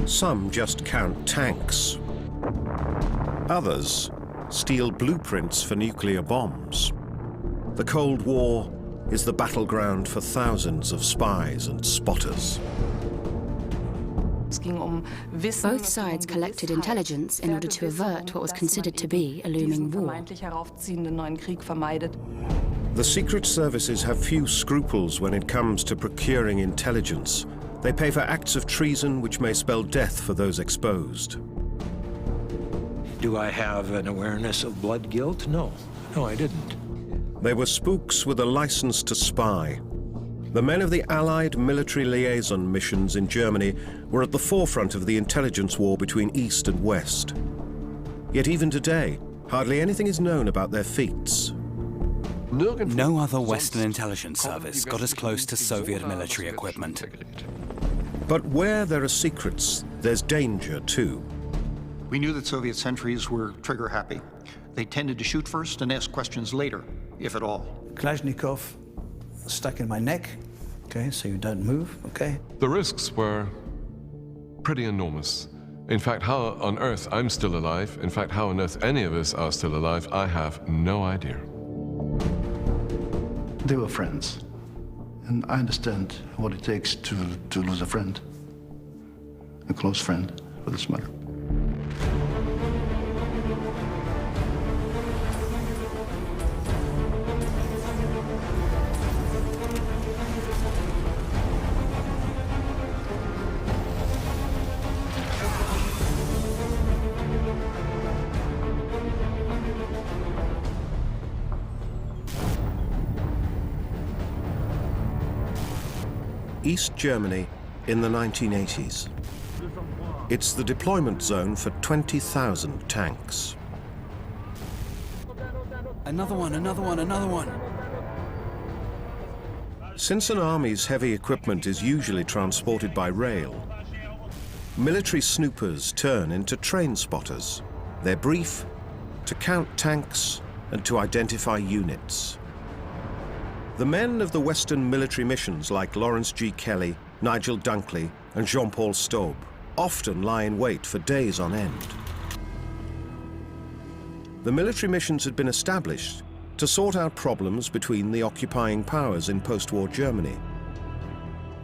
Some just count tanks. Others steal blueprints for nuclear bombs. The Cold War is the battleground for thousands of spies and spotters. Both sides collected intelligence in order to avert what was considered to be a looming war. The secret services have few scruples when it comes to procuring intelligence. They pay for acts of treason which may spell death for those exposed. Do I have an awareness of blood guilt? No. No, I didn't. They were spooks with a license to spy. The men of the Allied military liaison missions in Germany were at the forefront of the intelligence war between East and West. Yet even today, hardly anything is known about their feats. No other Western intelligence service got as close to Soviet military equipment. But where there are secrets, there's danger too. We knew that Soviet sentries were trigger-happy. They tended to shoot first and ask questions later, if at all. Kalashnikov stuck in my neck, okay, so you don't move, okay? The risks were pretty enormous. In fact, how on earth I'm still alive, in fact, how on earth any of us are still alive, I have no idea. They were friends, and I understand what it takes to lose a friend, a close friend, for this matter. East Germany in the 1980s. It's the deployment zone for 20,000 tanks. Another one, another one, another one. Since an army's heavy equipment is usually transported by rail, military snoopers turn into train spotters. Their brief: to count tanks and to identify units. The men of the Western military missions like Lawrence G. Kelly, Nigel Dunkley, and Jean-Paul Staub often lie in wait for days on end. The military missions had been established to sort out problems between the occupying powers in post-war Germany.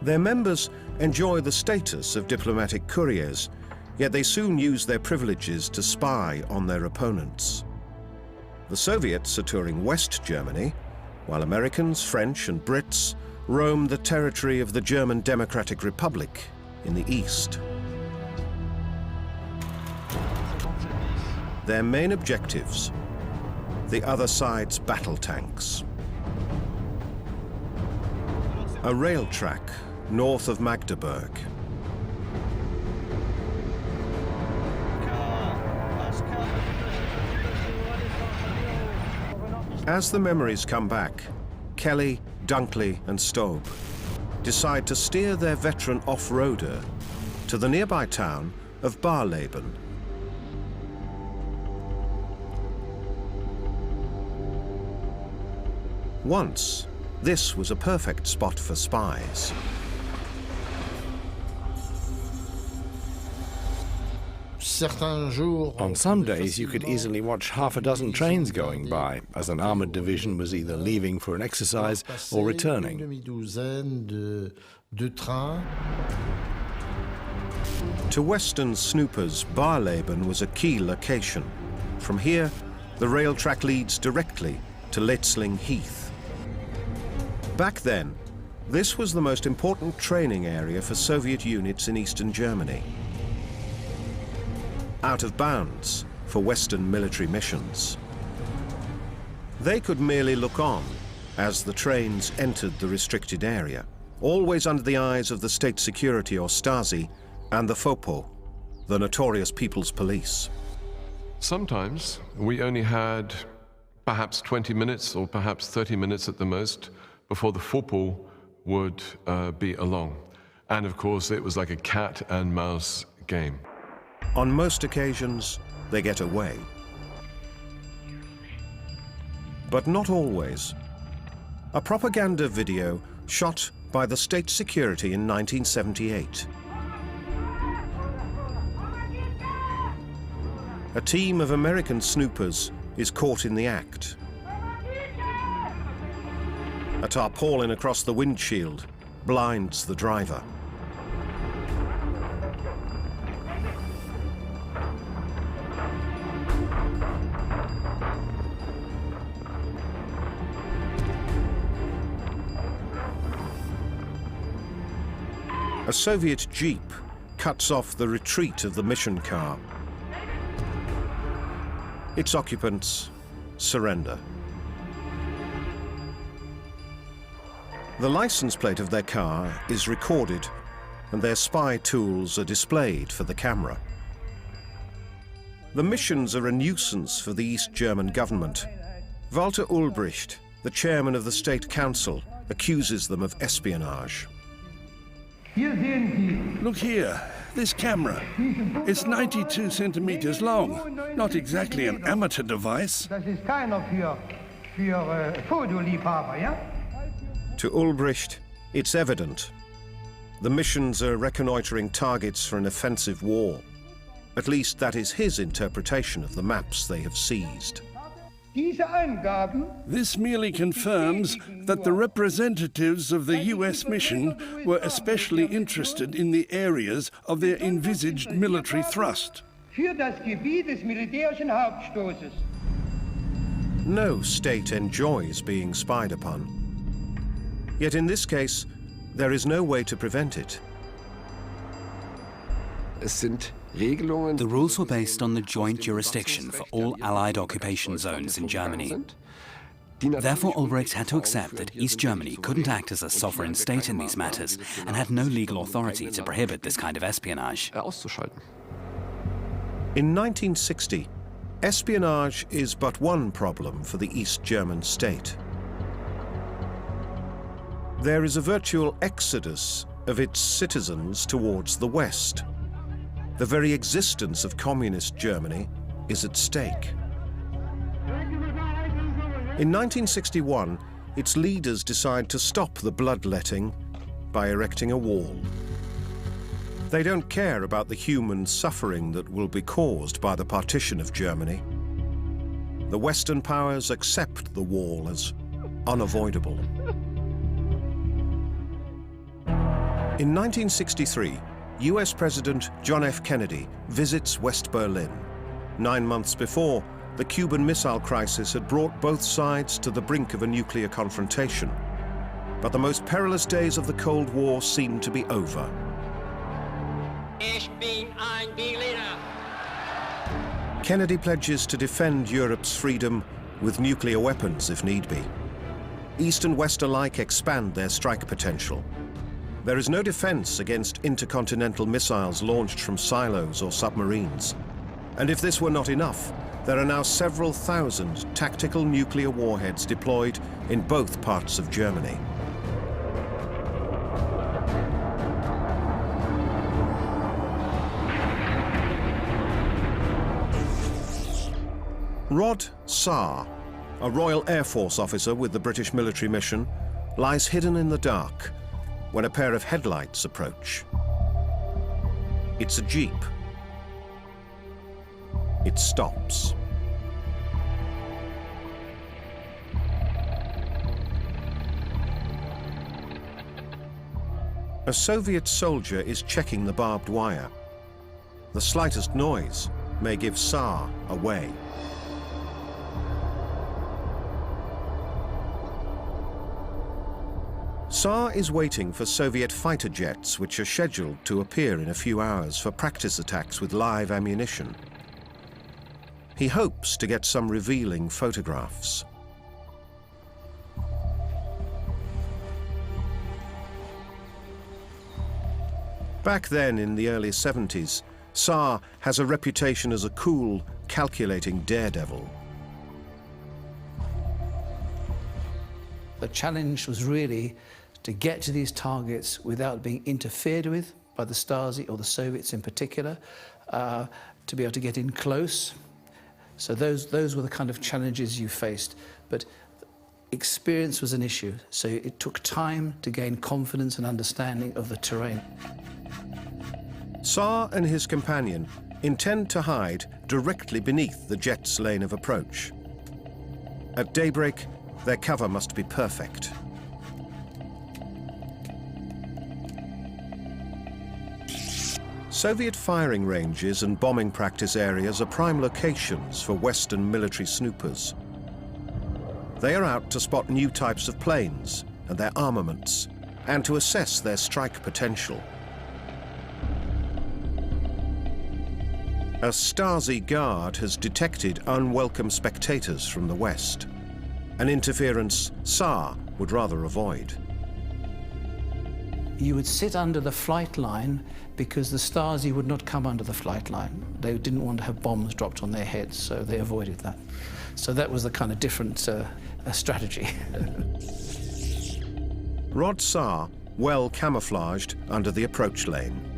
Their members enjoy the status of diplomatic couriers, yet they soon use their privileges to spy on their opponents. The Soviets are touring West Germany, while Americans, French, and Brits roam the territory of the German Democratic Republic in the east. Their main objectives: the other side's battle tanks. A rail track north of Magdeburg. As the memories come back, Kelly, Dunkley, and Staub decide to steer their veteran off-roader to the nearby town of Barleben. Once, this was a perfect spot for spies. On some days, you could easily watch half a dozen trains going by, as an armored division was either leaving for an exercise or returning. To Western snoopers, Barleben was a key location. From here, the rail track leads directly to Letzling Heath. Back then, this was the most important training area for Soviet units in Eastern Germany. Out of bounds for Western military missions. They could merely look on as the trains entered the restricted area, always under the eyes of the State Security or Stasi and the FOPO, the notorious People's Police. Sometimes we only had perhaps 20 minutes or perhaps 30 minutes at the most before the FOPO would be along. And of course, it was like a cat and mouse game. On most occasions, they get away. But not always. A propaganda video shot by the State Security in 1978. a team of American snoopers is caught in the act. A tarpaulin across the windshield blinds the driver. A Soviet jeep cuts off the retreat of the mission car. Its occupants surrender. The license plate of their car is recorded, and their spy tools are displayed for the camera. The missions are a nuisance for the East German government. Walter Ulbricht, the chairman of the State Council, accuses them of espionage. Look here, this camera. It's 92 centimeters long. Not exactly an amateur device. To Ulbricht, it's evident. The missions are reconnoitering targets for an offensive war. At least that is his interpretation of the maps they have seized. This merely confirms that the representatives of the US mission were especially interested in the areas of their envisaged military thrust. No state enjoys being spied upon. Yet in this case, there is no way to prevent it. The rules were based on the joint jurisdiction for all Allied occupation zones in Germany. Therefore, Ulbricht had to accept that East Germany couldn't act as a sovereign state in these matters and had no legal authority to prohibit this kind of espionage. In 1960, espionage is but one problem for the East German state. There is a virtual exodus of its citizens towards the West. The very existence of communist Germany is at stake. In 1961, its leaders decide to stop the bloodletting by erecting a wall. They don't care about the human suffering that will be caused by the partition of Germany. The Western powers accept the wall as unavoidable. In 1963, US President John F. Kennedy visits West Berlin. 9 months before, the Cuban Missile Crisis had brought both sides to the brink of a nuclear confrontation. But the most perilous days of the Cold War seemed to be over. Kennedy pledges to defend Europe's freedom with nuclear weapons if need be. East and West alike expand their strike potential. There is no defense against intercontinental missiles launched from silos or submarines. And if this were not enough, there are now several thousand tactical nuclear warheads deployed in both parts of Germany. Rod Saar, a Royal Air Force officer with the British military mission, lies hidden in the dark when a pair of headlights approach. It's a jeep. It stops. A Soviet soldier is checking the barbed wire. The slightest noise may give Saar away. Saar is waiting for Soviet fighter jets which are scheduled to appear in a few hours for practice attacks with live ammunition. He hopes to get some revealing photographs. Back then, in the early 70s, Saar has a reputation as a cool, calculating daredevil. The challenge was really to get to these targets without being interfered with by the Stasi or the Soviets in particular, to be able to get in close. So those were the kind of challenges you faced. But experience was an issue, so it took time to gain confidence and understanding of the terrain. Saar and his companion intend to hide directly beneath the jet's lane of approach. At daybreak, their cover must be perfect. Soviet firing ranges and bombing practice areas are prime locations for Western military snoopers. They are out to spot new types of planes and their armaments, and to assess their strike potential. A Stasi guard has detected unwelcome spectators from the West, an interference Tsar would rather avoid. You would sit under the flight line because the Stasi would not come under the flight line. They didn't want to have bombs dropped on their heads, so they avoided that. So that was the kind of different strategy. Rod Saar, well camouflaged under the approach lane.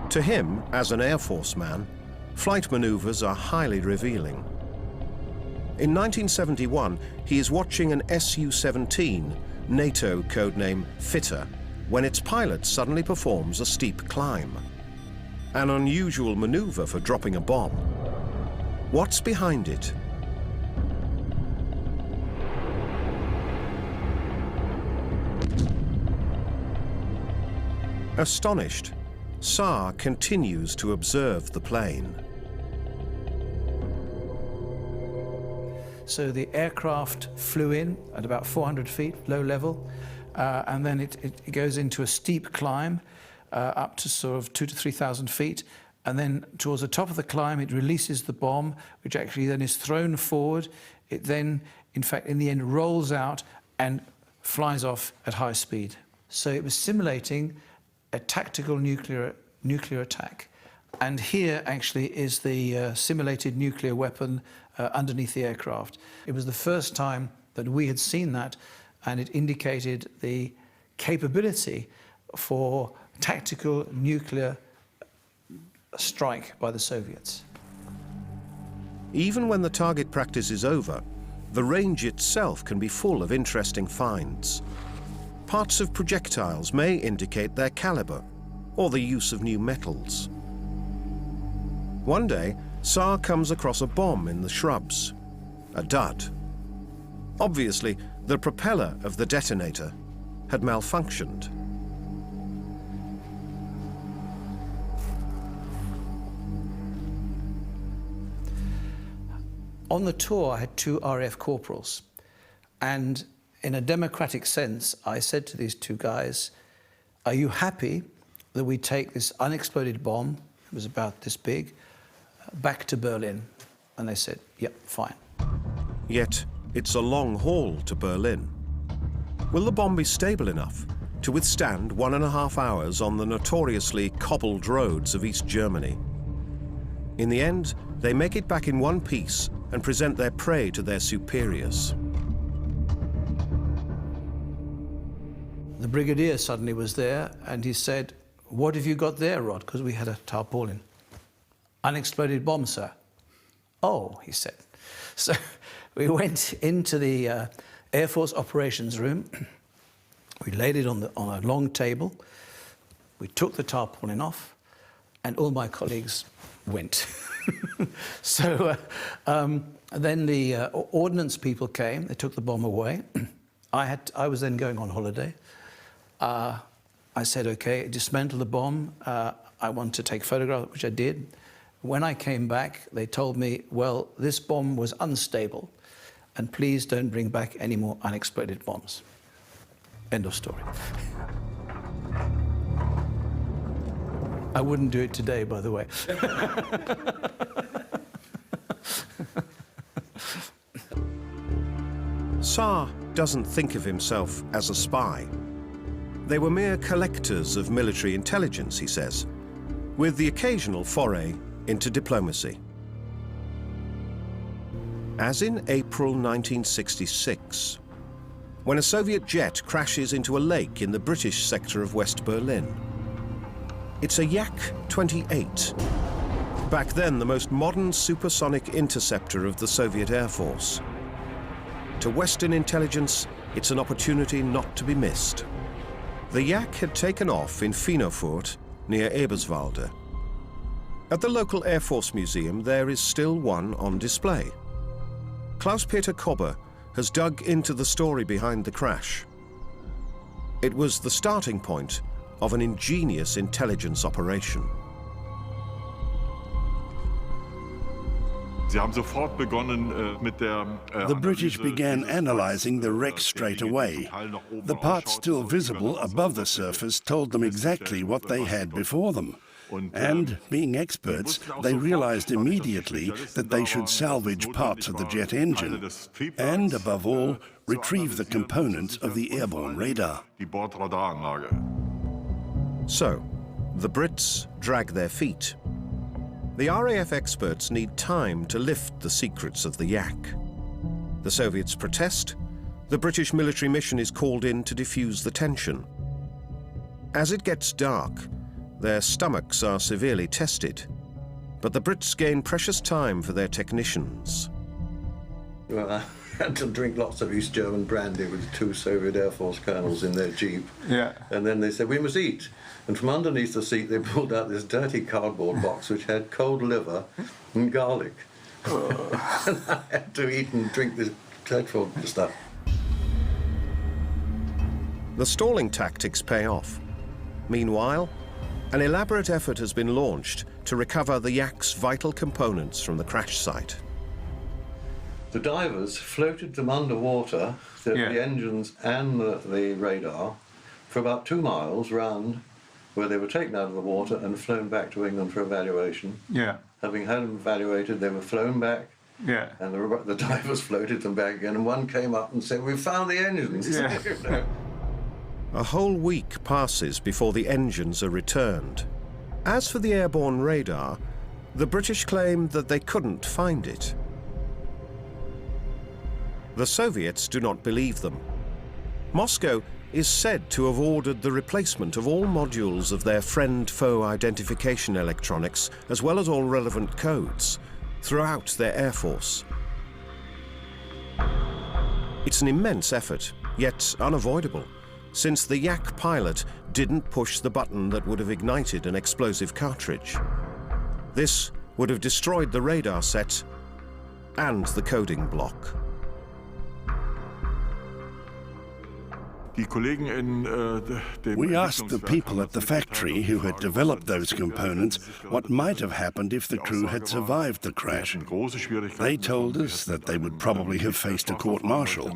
To him, as an Air Force man, flight maneuvers are highly revealing. In 1971, he is watching an Su-17, NATO codename Fitter, when its pilot suddenly performs a steep climb. An unusual maneuver for dropping a bomb. What's behind it? Astonished, Saar continues to observe the plane. So the aircraft flew in at about 400 feet, low level, and then it goes into a steep climb up to sort of 2,000 to 3,000 feet, and then towards the top of the climb it releases the bomb, which actually then is thrown forward. It then, in fact, in the end rolls out and flies off at high speed. So it was simulating a tactical nuclear attack. And here actually is the simulated nuclear weapon underneath the aircraft. It was the first time that we had seen that, and it indicated the capability for tactical nuclear strike by the Soviets. Even when the target practice is over, the range itself can be full of interesting finds. Parts of projectiles may indicate their caliber or the use of new metals. One day, Saar comes across a bomb in the shrubs, a dud. Obviously, the propeller of the detonator had malfunctioned. On the tour, I had 2 RAF corporals, and in a democratic sense, I said to these 2 guys, are you happy that we take this unexploded bomb, it was about this big, back to Berlin? And they said, yep, fine. Yet, it's a long haul to Berlin. Will the bomb be stable enough to withstand 1.5 hours on the notoriously cobbled roads of East Germany? In the end, they make it back in one piece and present their prey to their superiors. The brigadier suddenly was there, and he said, what have you got there, Rod? Because we had a tarpaulin. Unexploded bomb, sir. Oh, he said. So we went into the Air Force operations room. We laid it on a long table. We took the tarpaulin off, and all my colleagues went. So then the ordnance people came. They took the bomb away. I was then going on holiday. I said, okay, dismantle the bomb. I want to take photographs, which I did. When I came back, they told me, well, this bomb was unstable, and please don't bring back any more unexploded bombs. End of story. I wouldn't do it today, by the way. Saar doesn't think of himself as a spy. They were mere collectors of military intelligence, he says, with the occasional foray into diplomacy. As in April 1966, when a Soviet jet crashes into a lake in the British sector of West Berlin. It's a Yak-28, back then the most modern supersonic interceptor of the Soviet Air Force. To Western intelligence, it's an opportunity not to be missed. The Yak had taken off in Finofurt, near Eberswalde. At the local Air Force Museum, there is still one on display. Klaus-Peter Kobber has dug into the story behind the crash. It was the starting point of an ingenious intelligence operation. The British began analysing the wreck straight away. The parts still visible above the surface told them exactly what they had before them. And, being experts, they realised immediately that they should salvage parts of the jet engine and, above all, retrieve the components of the airborne radar. So, the Brits drag their feet. The RAF experts need time to lift the secrets of the Yak. The Soviets protest. The British military mission is called in to defuse the tension. As it gets dark, their stomachs are severely tested, but the Brits gain precious time for their technicians. Well, I had to drink lots of East German brandy with 2 Soviet Air Force colonels in their jeep. Yeah. And then they said, we must eat. And from underneath the seat, they pulled out this dirty cardboard box which had cold liver and garlic. And I had to eat and drink this dreadful stuff. The stalling tactics pay off. Meanwhile, an elaborate effort has been launched to recover the Yak's vital components from the crash site. The divers floated them underwater, the engines and the radar, for about 2 miles round, where they were taken out of the water and flown back to England for evaluation. Yeah. Having had them evaluated, they were flown back. Yeah. And the divers floated them back again, and one came up and said, "We've found the engines." Yeah. A whole week passes before the engines are returned. As for the airborne radar, the British claim that they couldn't find it. The Soviets do not believe them. Moscow is said to have ordered the replacement of all modules of their friend-foe identification electronics, as well as all relevant codes, throughout their air force. It's an immense effort, yet unavoidable, since the Yak pilot didn't push the button that would have ignited an explosive cartridge. This would have destroyed the radar set and the coding block. We asked the people at the factory who had developed those components what might have happened if the crew had survived the crash. They told us that they would probably have faced a court-martial,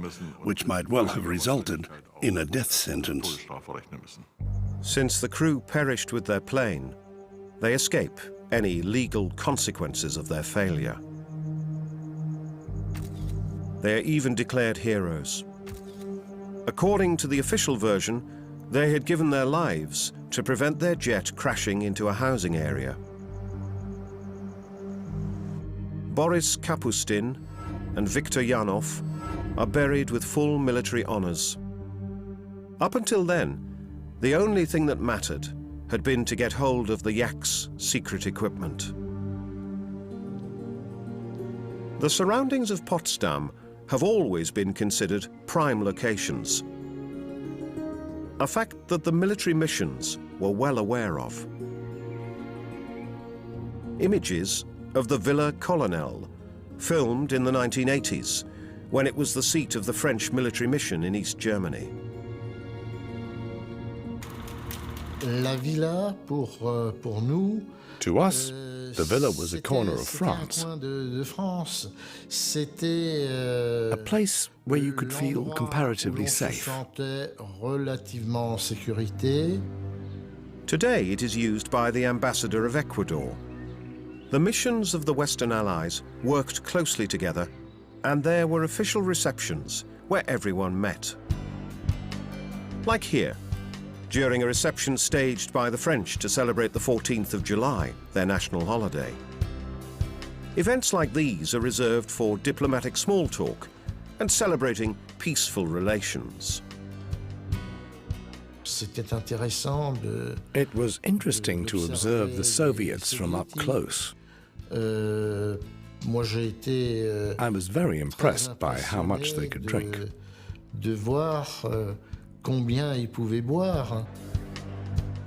which might well have resulted in a death sentence. Since the crew perished with their plane, they escape any legal consequences of their failure. They are even declared heroes. According to the official version, they had given their lives to prevent their jet crashing into a housing area. Boris Kapustin and Viktor Yanov are buried with full military honors. Up until then, the only thing that mattered had been to get hold of the Yak's secret equipment. The surroundings of Potsdam have always been considered prime locations, a fact that the military missions were well aware of. Images of the Villa Colonel, filmed in the 1980s, when it was the seat of the French military mission in East Germany. La villa, pour nous, to us, the villa was a corner of France, a place where you could feel comparatively safe. Today it is used by the ambassador of Ecuador. The missions of the Western Allies worked closely together, and there were official receptions where everyone met. Like here, during a reception staged by the French to celebrate the 14th of July, their national holiday. Events like these are reserved for diplomatic small talk and celebrating peaceful relations. It was interesting to observe the Soviets from up close. I was very impressed by how much they could drink.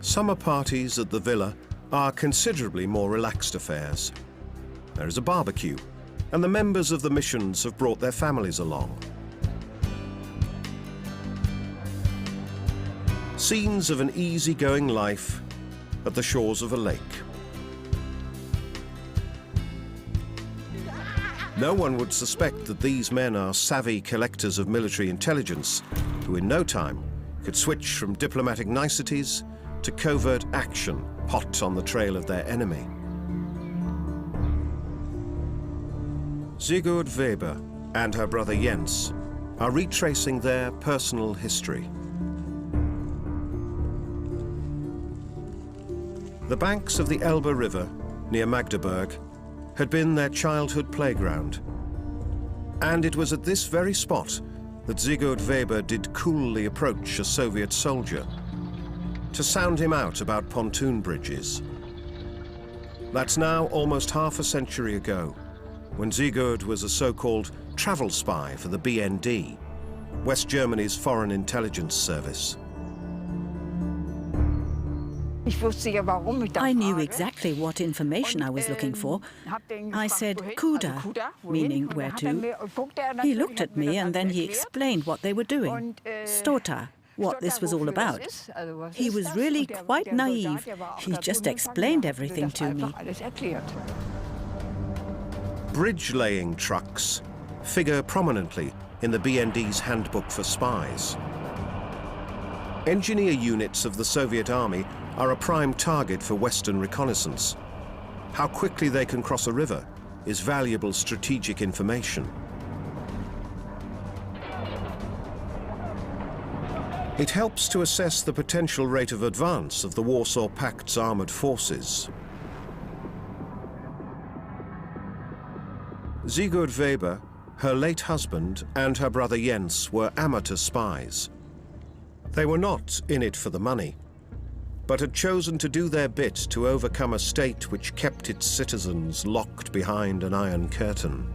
Summer parties at the villa are considerably more relaxed affairs. There is a barbecue, and the members of the missions have brought their families along. Scenes of an easygoing life at the shores of a lake. No one would suspect that these men are savvy collectors of military intelligence who in no time could switch from diplomatic niceties to covert action hot on the trail of their enemy. Sigurd Weber and her brother Jens are retracing their personal history. The banks of the Elbe River near Magdeburg had been their childhood playground. And it was at this very spot that Sigurd Weber did coolly approach a Soviet soldier to sound him out about pontoon bridges. That's now almost half a century ago, when Sigurd was a so-called travel spy for the BND, West Germany's foreign intelligence service. I knew exactly what information I was looking for. I said, Kuda, meaning where to. He looked at me and then he explained what they were doing. Stota, what this was all about. He was really quite naive. He just explained everything to me. Bridge-laying trucks figure prominently in the BND's Handbook for Spies. Engineer units of the Soviet Army are a prime target for Western reconnaissance. How quickly they can cross a river is valuable strategic information. It helps to assess the potential rate of advance of the Warsaw Pact's armored forces. Sigurd Weber, her late husband, and her brother Jens were amateur spies. They were not in it for the money, but had chosen to do their bit to overcome a state which kept its citizens locked behind an iron curtain.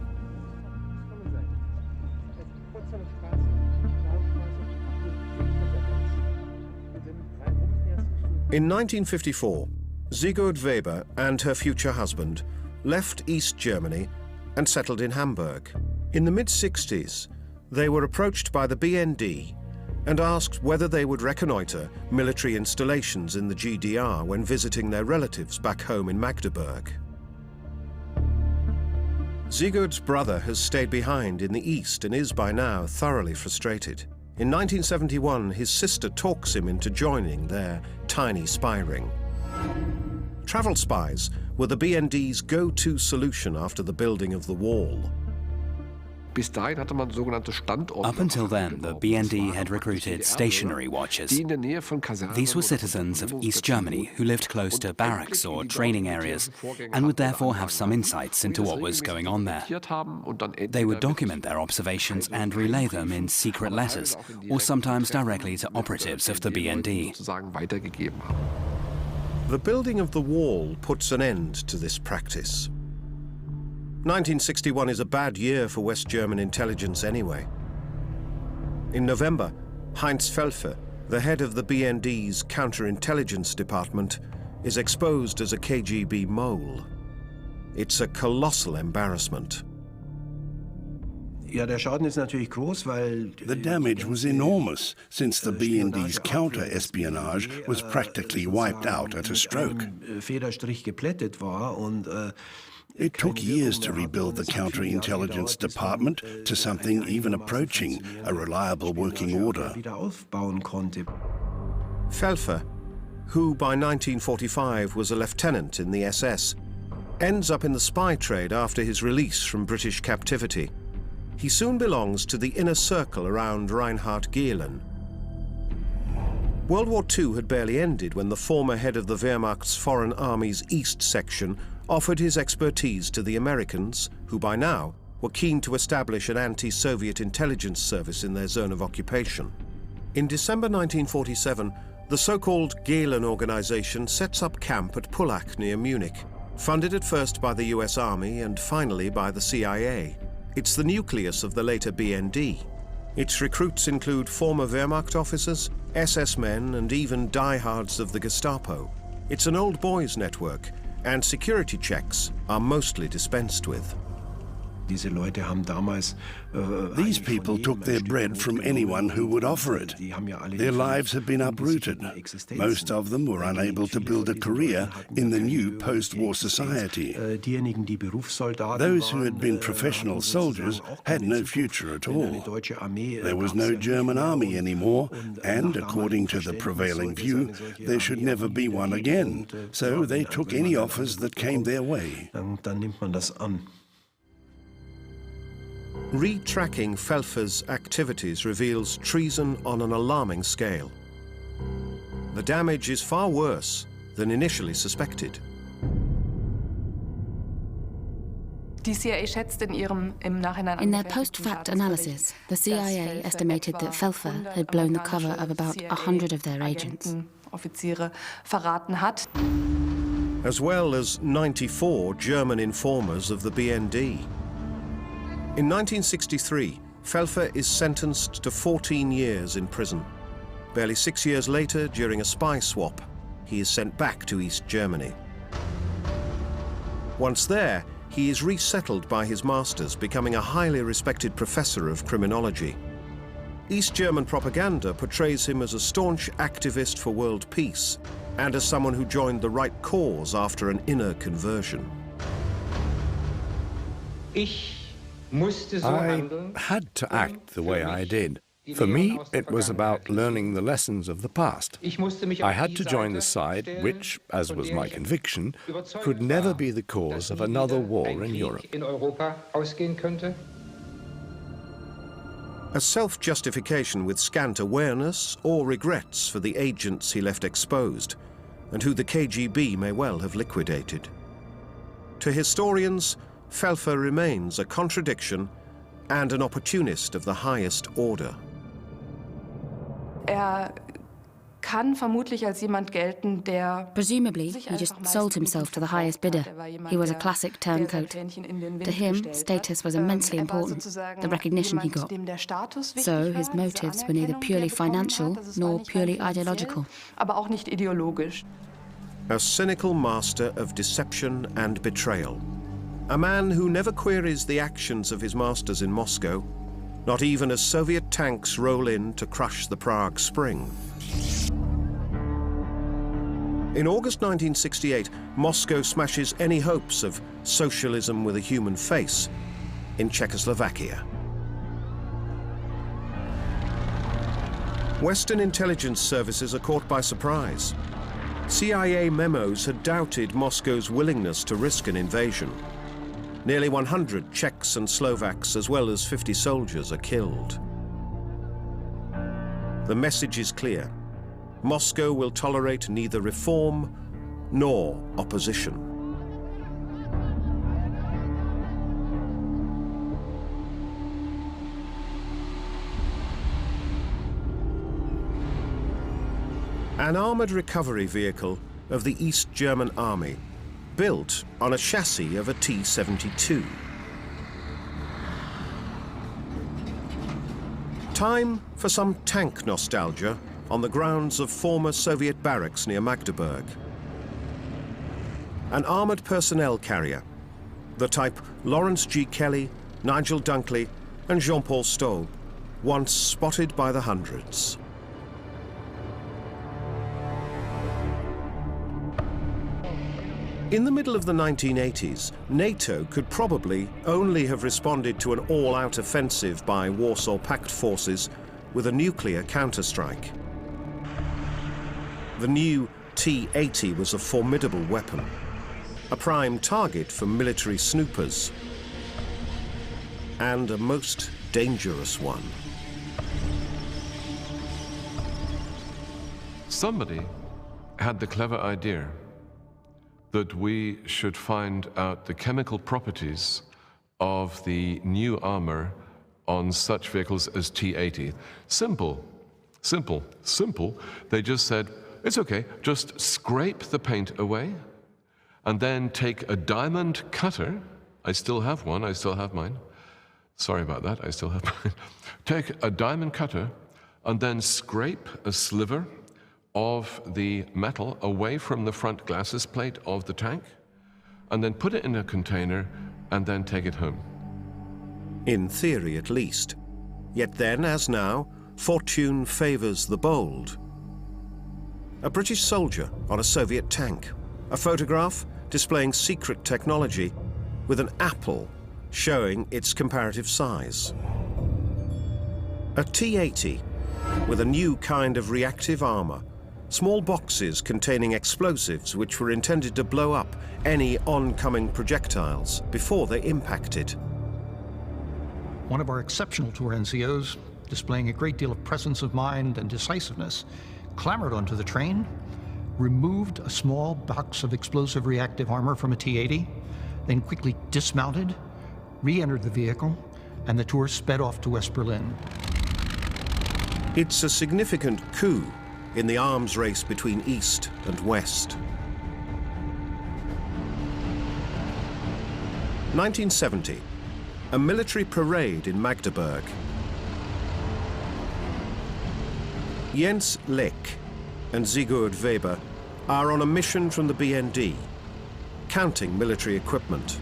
In 1954, Sigurd Weber and her future husband left East Germany and settled in Hamburg. In the mid-60s, they were approached by the BND and asked whether they would reconnoiter military installations in the GDR when visiting their relatives back home in Magdeburg. Sigurd's brother has stayed behind in the East and is by now thoroughly frustrated. In 1971, his sister talks him into joining their tiny spy ring. Travel spies were the BND's go-to solution after the building of the wall. Up until then, the BND had recruited stationary watchers. These were citizens of East Germany who lived close to barracks or training areas and would therefore have some insights into what was going on there. They would document their observations and relay them in secret letters, or sometimes directly to operatives of the BND. The building of the wall puts an end to this practice. 1961 is a bad year for West German intelligence anyway. In November, Heinz Felfer, the head of the BND's counterintelligence department, is exposed as a KGB mole. It's a colossal embarrassment. The damage was enormous, since the BND's counter-espionage was practically wiped out at a stroke. It took years to rebuild the counterintelligence department to something even approaching a reliable working order. Felfer, who by 1945 was a lieutenant in the SS, ends up in the spy trade after his release from British captivity. He soon belongs to the inner circle around Reinhard Gehlen. World War II had barely ended when the former head of the Wehrmacht's Foreign Army's East section offered his expertise to the Americans, who by now were keen to establish an anti-Soviet intelligence service in their zone of occupation. In December 1947, the so-called Gehlen organization sets up camp at Pullach near Munich, funded at first by the US Army and finally by the CIA. It's the nucleus of the later BND. Its recruits include former Wehrmacht officers, SS men, and even diehards of the Gestapo. It's an old boys network, and security checks are mostly dispensed with. These people took their bread from anyone who would offer it. Their lives had been uprooted. Most of them were unable to build a career in the new post-war society. Those who had been professional soldiers had no future at all. There was no German army anymore, and according to the prevailing view, there should never be one again. So they took any offers that came their way. Retracking Felfer's activities reveals treason on an alarming scale. The damage is far worse than initially suspected. In their post-fact analysis, the CIA estimated that Felfer had blown the cover of about 100 of their agents, as well as 94 German informers of the BND. In 1963, Felfer is sentenced to 14 years in prison. Barely 6 years later, during a spy swap, he is sent back to East Germany. Once there, he is resettled by his masters, becoming a highly respected professor of criminology. East German propaganda portrays him as a staunch activist for world peace and as someone who joined the right cause after an inner conversion. I had to act the way I did. For me, it was about learning the lessons of the past. I had to join the side which, as was my conviction, could never be the cause of another war in Europe. A self-justification with scant awareness or regrets for the agents he left exposed, and who the KGB may well have liquidated. To historians, Felfer remains a contradiction and an opportunist of the highest order. Presumably, he just sold himself to the highest bidder. He was a classic turncoat. To him, status was immensely important, the recognition he got. So his motives were neither purely financial nor purely ideological. A cynical master of deception and betrayal. A man who never queries the actions of his masters in Moscow, not even as Soviet tanks roll in to crush the Prague Spring. In August 1968, Moscow smashes any hopes of socialism with a human face in Czechoslovakia. Western intelligence services are caught by surprise. CIA memos had doubted Moscow's willingness to risk an invasion. Nearly 100 Czechs and Slovaks, as well as 50 soldiers, are killed. The message is clear. Moscow will tolerate neither reform nor opposition. An armored recovery vehicle of the East German Army, built on a chassis of a T-72. Time for some tank nostalgia on the grounds of former Soviet barracks near Magdeburg. An armored personnel carrier, the type Lawrence G. Kelly, Nigel Dunkley, and Jean-Paul Staub, once spotted by the hundreds. In the middle of the 1980s, NATO could probably only have responded to an all-out offensive by Warsaw Pact forces with a nuclear counterstrike. The new T-80 was a formidable weapon, a prime target for military snoopers, and a most dangerous one. Somebody had the clever idea that we should find out the chemical properties of the new armor on such vehicles as T-80. Simple. They just said, it's okay, just scrape the paint away and then take a diamond cutter. I still have one, I still have mine. Sorry about that, I still have mine. Take a diamond cutter and then scrape a sliver of the metal away from the front glasses plate of the tank, and then put it in a container and then take it home. In theory, at least. Yet then, as now, fortune favors the bold. A British soldier on a Soviet tank. A photograph displaying secret technology with an apple showing its comparative size. A T-80 with a new kind of reactive armor. Small boxes containing explosives which were intended to blow up any oncoming projectiles before they impacted. One of our exceptional tour NCOs, displaying a great deal of presence of mind and decisiveness, clambered onto the train, removed a small box of explosive reactive armor from a T-80, then quickly dismounted, re-entered the vehicle, and the tour sped off to West Berlin. It's a significant coup in the arms race between East and West. 1970, a military parade in Magdeburg. Jens Lech and Sigurd Weber are on a mission from the BND, counting military equipment.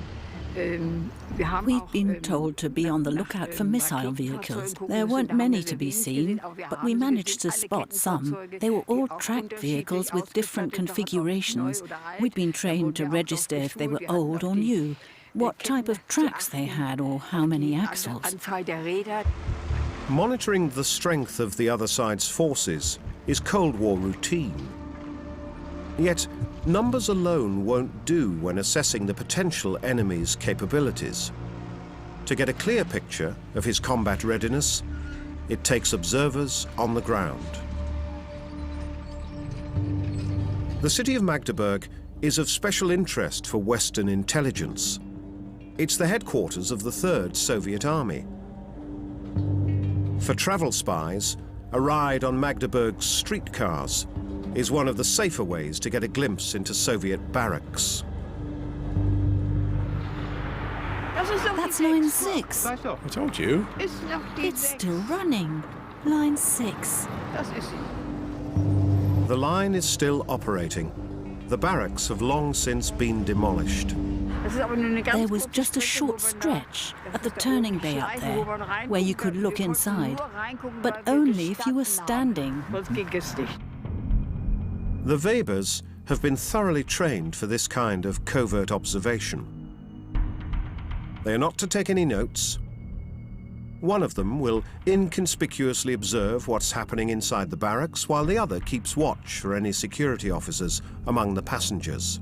We'd been told to be on the lookout for missile vehicles. There weren't many to be seen, but we managed to spot some. They were all tracked vehicles with different configurations. We'd been trained to register if they were old or new, what type of tracks they had or how many axles. Monitoring the strength of the other side's forces is Cold War routine. Yet, numbers alone won't do when assessing the potential enemy's capabilities. To get a clear picture of his combat readiness, it takes observers on the ground. The city of Magdeburg is of special interest for Western intelligence. It's the headquarters of the 3rd Soviet Army. For travel spies, a ride on Magdeburg's streetcars is one of the safer ways to get a glimpse into Soviet barracks. That's line 6. I told you. It's still running. Line 6. The line is still operating. The barracks have long since been demolished. There was just a short stretch at the turning bay up there where you could look inside, but only if you were standing. The Webers have been thoroughly trained for this kind of covert observation. They are not to take any notes. One of them will inconspicuously observe what's happening inside the barracks, while the other keeps watch for any security officers among the passengers.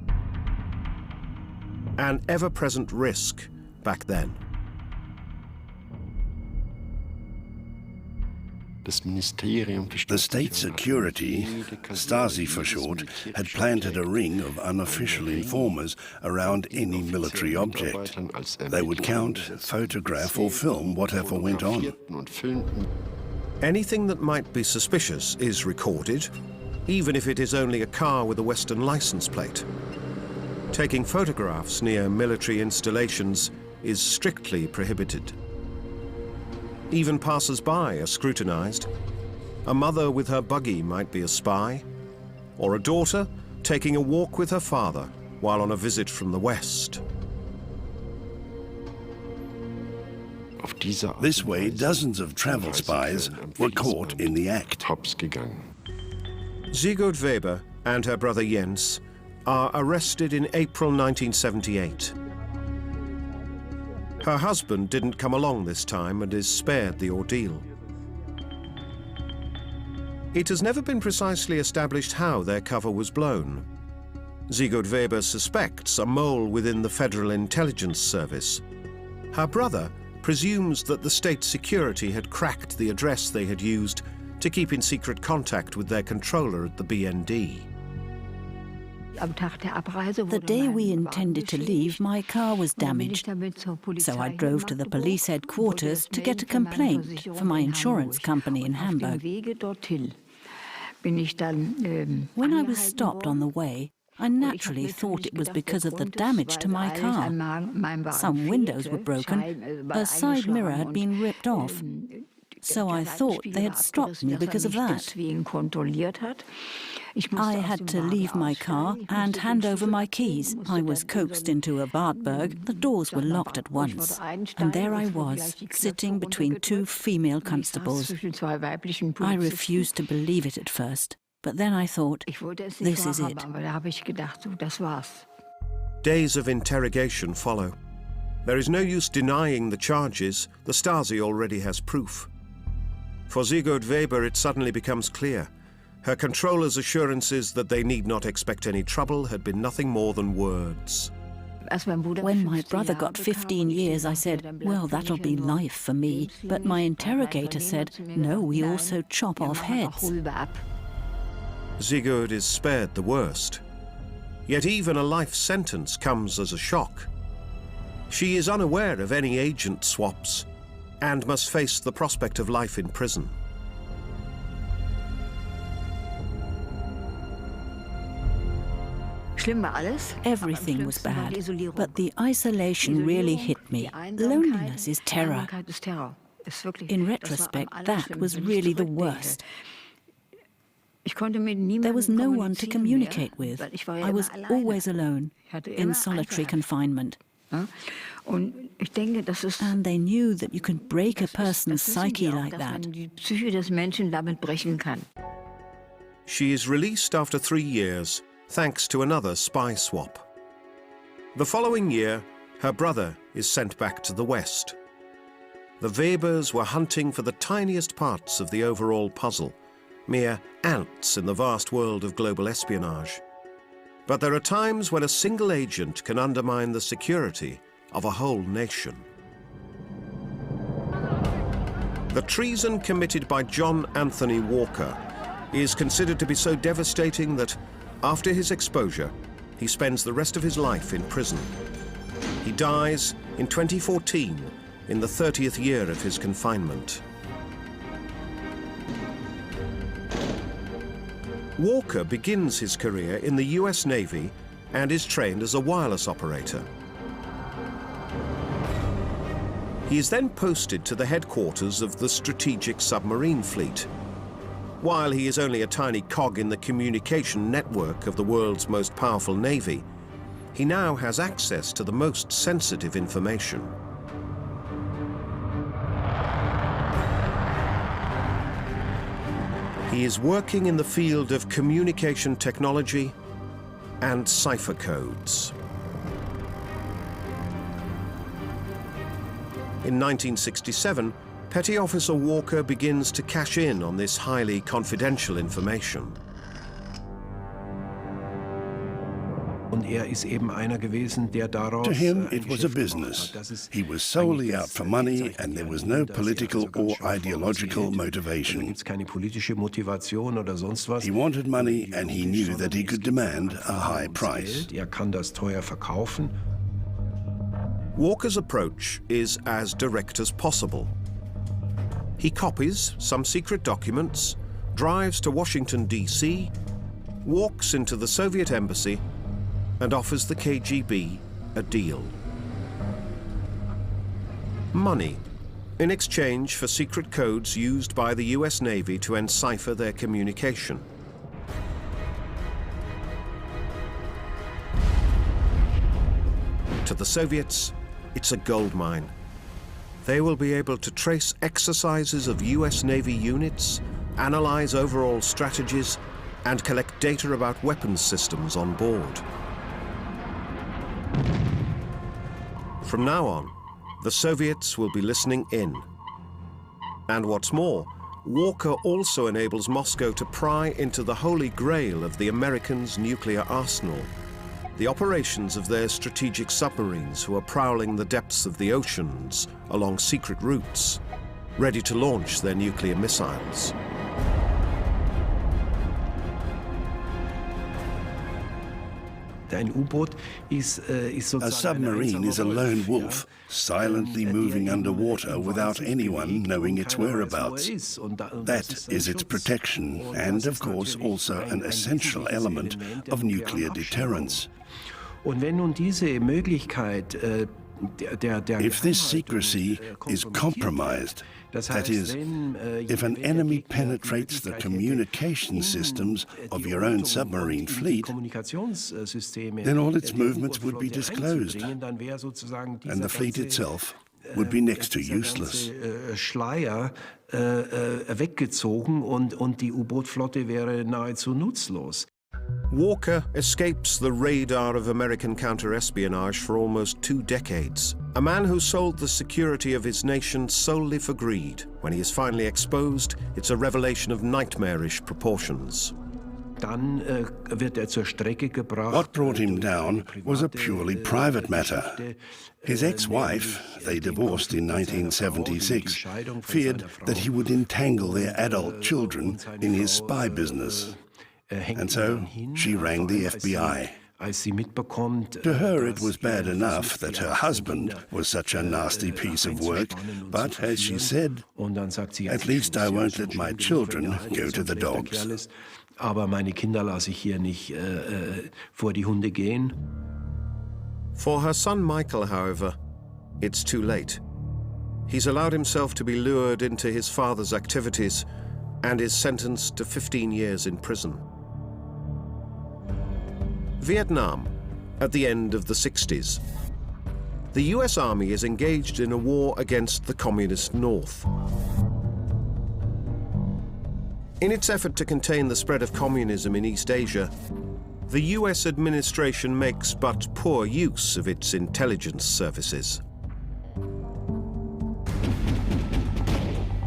An ever-present risk back then. The state security, Stasi for short, had planted a ring of unofficial informers around any military object. They would count, photograph or film whatever went on. Anything that might be suspicious is recorded, even if it is only a car with a Western license plate. Taking photographs near military installations is strictly prohibited. Even passers-by are scrutinized. A mother with her buggy might be a spy, or a daughter taking a walk with her father while on a visit from the West. This way, dozens of travel spies were caught in the act. Sigurd Weber and her brother Jens are arrested in April 1978. Her husband didn't come along this time and is spared the ordeal. It has never been precisely established how their cover was blown. Sigurd Weber suspects a mole within the Federal Intelligence Service. Her brother presumes that the state security had cracked the address they had used to keep in secret contact with their controller at the BND. The day we intended to leave, my car was damaged, so I drove to the police headquarters to get a complaint for my insurance company in Hamburg. When I was stopped on the way, I naturally thought it was because of the damage to my car. Some windows were broken, a side mirror had been ripped off. so I thought they had stopped me because of that. I had to leave my car and hand over my keys. I was coaxed into a Wartburg. The doors were locked at once. And there I was, sitting between two female constables. I refused to believe it at first, but then I thought, this is it. Days of interrogation follow. There is no use denying the charges. The Stasi already has proof. For Sigurd Weber, it suddenly becomes clear. Her controller's assurances that they need not expect any trouble had been nothing more than words. When my brother got 15 years, I said, well, that'll be life for me. But my interrogator said, no, we also chop off heads. Sigurd is spared the worst. Yet even a life sentence comes as a shock. She is unaware of any agent swaps and must face the prospect of life in prison. Everything was bad, but the isolation really hit me. Loneliness is terror. In retrospect, that was really the worst. There was no one to communicate with. I was always alone, in solitary confinement. And they knew that you can break a person's psyche like that. She is released after 3 years, thanks to another spy swap. The following year, her brother is sent back to the West. The Webers were hunting for the tiniest parts of the overall puzzle, mere ants in the vast world of global espionage. But there are times when a single agent can undermine the security of a whole nation. The treason committed by John Anthony Walker is considered to be so devastating that, after his exposure, he spends the rest of his life in prison. He dies in 2014, in the 30th year of his confinement. Walker begins his career in the US Navy and is trained as a wireless operator. He is then posted to the headquarters of the Strategic Submarine Fleet. While he is only a tiny cog in the communication network of the world's most powerful navy, he now has access to the most sensitive information. He is working in the field of communication technology and cipher codes. In 1967, Petty Officer Walker begins to cash in on this highly confidential information. To him, it was a business. He was solely out for money, and there was no political or ideological motivation. He wanted money, and he knew that he could demand a high price. Walker's approach is as direct as possible. He copies some secret documents, drives to Washington, D.C., walks into the Soviet embassy, and offers the KGB a deal. Money, in exchange for secret codes used by the US Navy to encipher their communication. To the Soviets, it's a goldmine. They will be able to trace exercises of US Navy units, analyze overall strategies, and collect data about weapons systems on board. From now on, the Soviets will be listening in. And what's more, Walker also enables Moscow to pry into the holy grail of the Americans' nuclear arsenal, the operations of their strategic submarines who are prowling the depths of the oceans along secret routes, ready to launch their nuclear missiles. A submarine is a lone wolf, silently moving underwater without anyone knowing its whereabouts. That is its protection and, of course, also an essential element of nuclear deterrence. If this secrecy is compromised, that is, if an enemy penetrates the communication systems of your own submarine fleet, then all its movements would be disclosed, and the fleet itself would be next to useless. Schleier weggezogen und die U-Boot-Flotte wäre nahezu nutzlos. Walker escapes the radar of American counter-espionage for almost 2 decades. A man who sold the security of his nation solely for greed. When he is finally exposed, it's a revelation of nightmarish proportions. What brought him down was a purely private matter. His ex-wife, they divorced in 1976, feared that he would entangle their adult children in his spy business. And so she rang the FBI. To her, it was bad enough that her husband was such a nasty piece of work, but as she said, at least I won't let my children go to the dogs. Aber meine Kinder lasse ich hier nicht vor die Hunde gehen. For her son Michael, however, it's too late. He's allowed himself to be lured into his father's activities and is sentenced to 15 years in prison. Vietnam, at the end of the 60s. The US Army is engaged in a war against the Communist North. In its effort to contain the spread of communism in East Asia, the US administration makes but poor use of its intelligence services.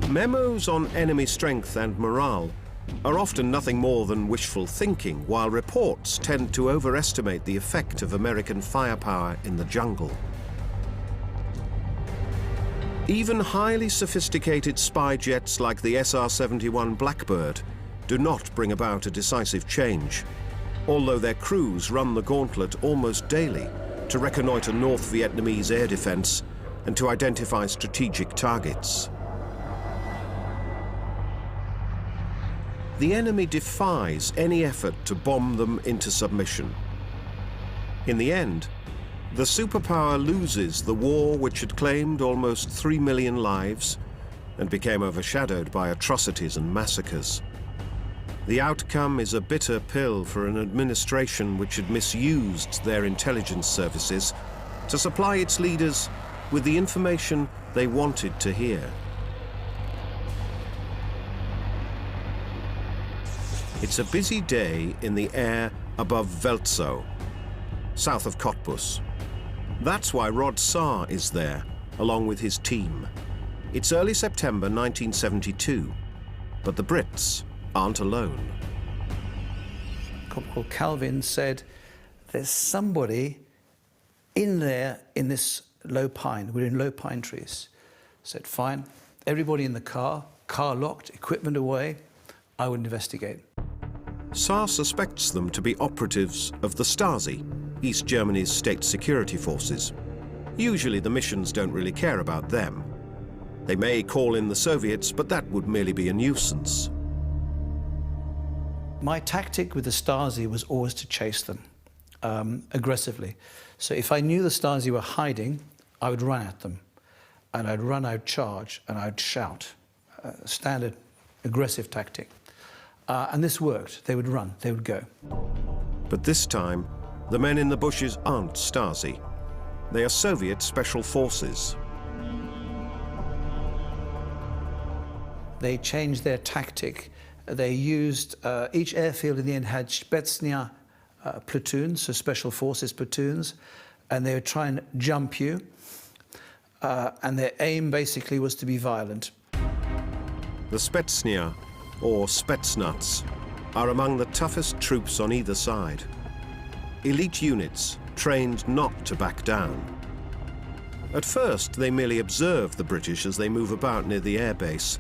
Memos on enemy strength and morale are often nothing more than wishful thinking, while reports tend to overestimate the effect of American firepower in the jungle. Even highly sophisticated spy jets like the SR-71 Blackbird do not bring about a decisive change, although their crews run the gauntlet almost daily to reconnoiter North Vietnamese air defense and to identify strategic targets. The enemy defies any effort to bomb them into submission. In the end, the superpower loses the war which had claimed almost 3 million lives and became overshadowed by atrocities and massacres. The outcome is a bitter pill for an administration which had misused their intelligence services to supply its leaders with the information they wanted to hear. It's a busy day in the air above Welzow, south of Cottbus. That's why Rod Saar is there, along with his team. It's early September 1972, but the Brits aren't alone. Corporal Calvin said, there's somebody in there in this low pine. We're in low pine trees. Said, fine, everybody in the car locked, equipment away, I would investigate. Saar suspects them to be operatives of the Stasi, East Germany's state security forces. Usually the missions don't really care about them. They may call in the Soviets, but that would merely be a nuisance. My tactic with the Stasi was always to chase them aggressively. So if I knew the Stasi were hiding, I would run at them. And I'd run, I'd charge, and I'd shout. Standard aggressive tactic. And this worked. They would run, they would go. But this time, the men in the bushes aren't Stasi. They are Soviet special forces. They changed their tactic. They used, each airfield in the end had Spetsnaz platoons, so special forces platoons, and they would try and jump you. And their aim basically was to be violent. The Spetsnaz, or Spetsnaz, are among the toughest troops on either side. Elite units trained not to back down. At first, they merely observe the British as they move about near the airbase.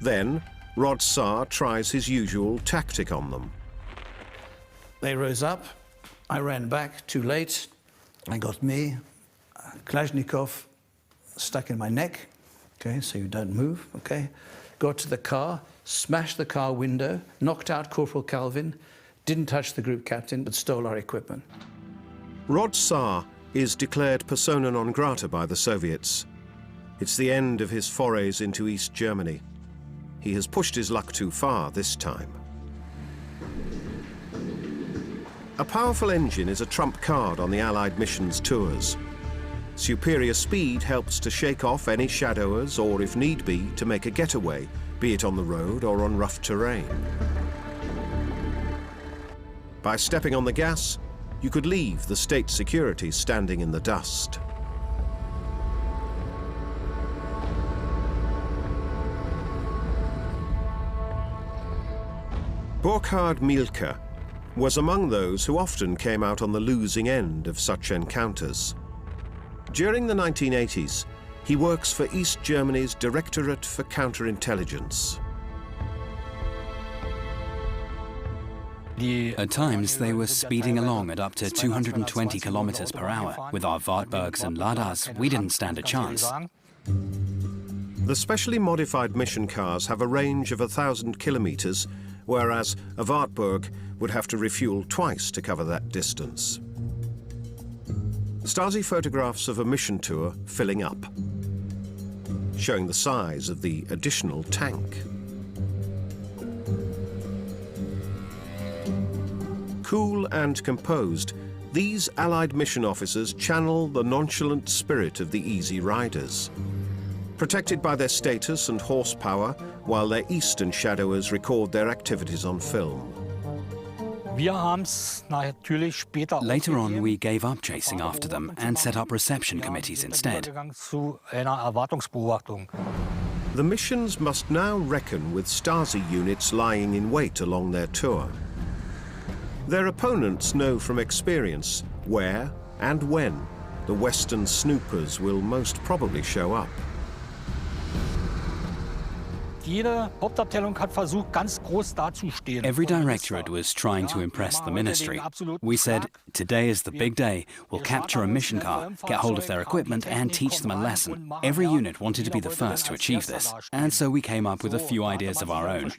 Then, Rod Saar tries his usual tactic on them. They rose up, I ran back, too late. They got me, Kalashnikov stuck in my neck, okay, so you don't move, okay. Got to the car, smashed the car window, knocked out Corporal Calvin, didn't touch the group captain, but stole our equipment. Rod Saar is declared persona non grata by the Soviets. It's the end of his forays into East Germany. He has pushed his luck too far this time. A powerful engine is a trump card on the Allied missions tours. Superior speed helps to shake off any shadowers or, if need be, to make a getaway, be it on the road or on rough terrain. By stepping on the gas, you could leave the state security standing in the dust. Burkhard Mielke was among those who often came out on the losing end of such encounters. During the 1980s, he works for East Germany's Directorate for Counterintelligence. At times, they were speeding along at up to 220 kilometers per hour. With our Wartburgs and Ladas, we didn't stand a chance. The specially modified mission cars have a range of 1,000 kilometers, whereas a Wartburg would have to refuel twice to cover that distance. Stasi photographs of a mission tour filling up, showing the size of the additional tank. Cool and composed, these Allied mission officers channel the nonchalant spirit of the Easy Riders. Protected by their status and horsepower, while their Eastern shadowers record their activities on film. Later on, we gave up chasing after them and set up reception committees instead. The missions must now reckon with Stasi units lying in wait along their tour. Their opponents know from experience where and when the Western snoopers will most probably show up. Every directorate was trying to impress the ministry. We said, today is the big day. We'll capture a mission car, get hold of their equipment, and teach them a lesson. Every unit wanted to be the first to achieve this, and so we came up with a few ideas of our own.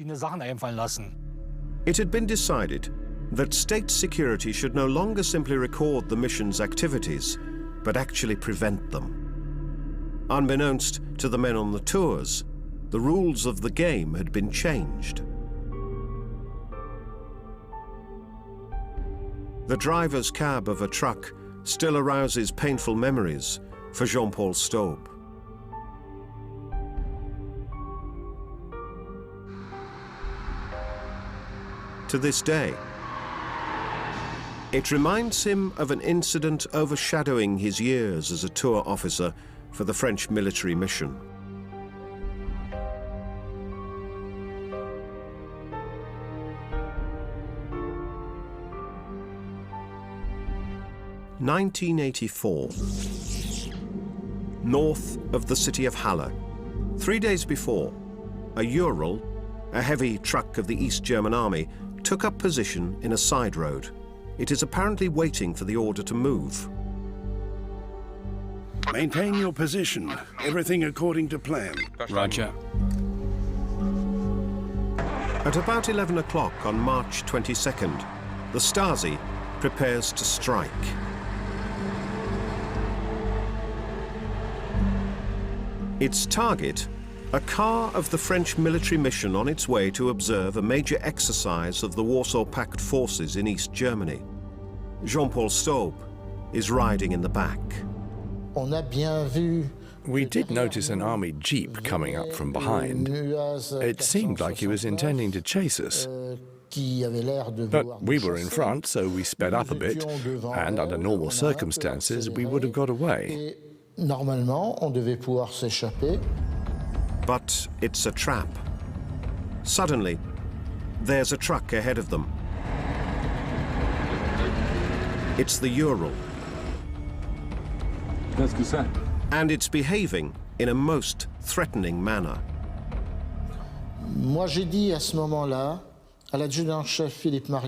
It had been decided that state security should no longer simply record the mission's activities, but actually prevent them. Unbeknownst to the men on the tours, the rules of the game had been changed. The driver's cab of a truck still arouses painful memories for Jean-Paul Staub. To this day, it reminds him of an incident overshadowing his years as a tour officer for the French military mission. (1984), north of the city of Halle. 3 days before, a Ural, a heavy truck of the East German Army, took up position in a side road. It is apparently waiting for the order to move. Maintain your position. Everything according to plan. Roger. At about 11 o'clock on March 22nd, the Stasi prepares to strike. Its target, a car of the French military mission on its way to observe a major exercise of the Warsaw Pact forces in East Germany. Jean-Paul Staub is riding in the back. We did notice an army jeep coming up from behind. It seemed like he was intending to chase us. But we were in front, so we sped up a bit, and under normal circumstances, we would have got away. But it's a trap. Suddenly, there's a truck ahead of them. It's the Ural. And it's behaving in a most threatening manner.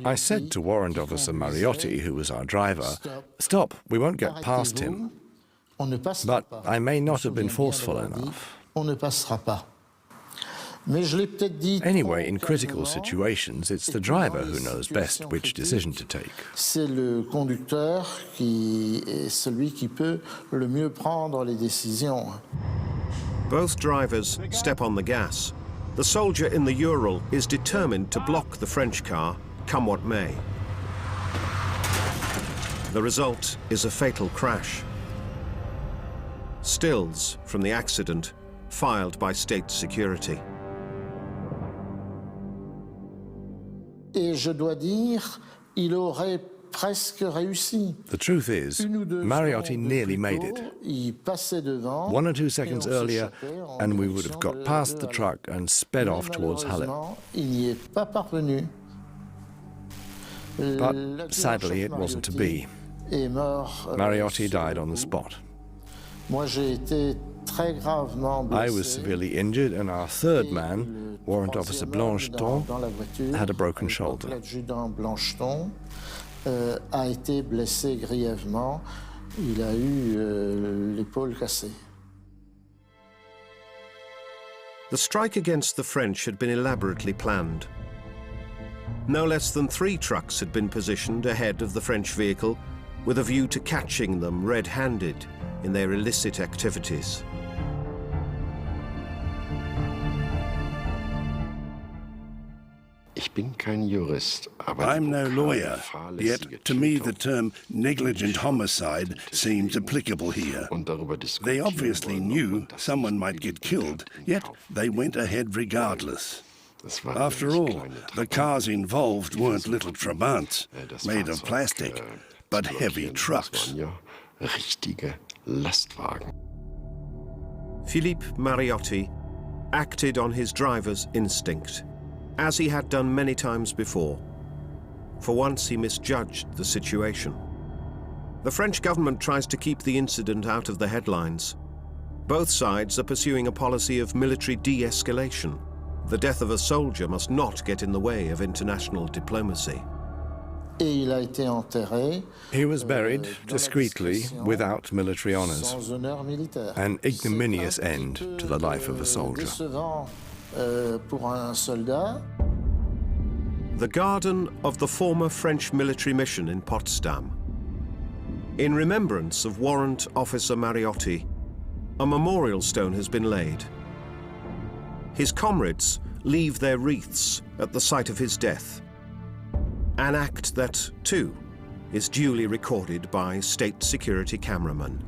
I said to Warrant Officer Mariotti, who was our driver, "Stop, we won't get past him." But I may not have been forceful enough. Anyway, in critical situations, it's the driver who knows best which decision to take. C'est le conducteur qui est celui qui peut le mieux prendre les décisions. Both drivers step on the gas. The soldier in the Ural is determined to block the French car, come what may. The result is a fatal crash. Stills from the accident filed by state security. Et je dois dire, il aurait presque réussi. The truth is, Mariotti nearly made it. 1 or 2 seconds earlier, and we would have got past the truck and sped off towards Halep. Il n'y est pas parvenu. But sadly, it wasn't to be. Mariotti died on the spot. Moi, j'ai été très gravement blessé. I was severely injured, and our third man, Warrant Officer Blancheton, had a broken shoulder. L'adjudant Blancheton a été blessé grièvement. Il a eu l'épaule cassée. The strike against the French had been elaborately planned. No less than 3 trucks had been positioned ahead of the French vehicle with a view to catching them red-handed in their illicit activities. I'm no lawyer, yet to me the term negligent homicide seems applicable here. They obviously knew someone might get killed, yet they went ahead regardless. After all, the cars involved weren't little Trabants made of plastic, but heavy trucks. Philippe Mariotti acted on his driver's instinct, as he had done many times before. For once, he misjudged the situation. The French government tries to keep the incident out of the headlines. Both sides are pursuing a policy of military de-escalation. The death of a soldier must not get in the way of international diplomacy. Et il a été enterré, he was buried discreetly, without military honors. An ignominious end to the life of a soldier. Pour un soldat. The garden of the former French military mission in Potsdam. In remembrance of Warrant Officer Mariotti, a memorial stone has been laid. His comrades leave their wreaths at the site of his death. An act that, too, is duly recorded by state security cameramen.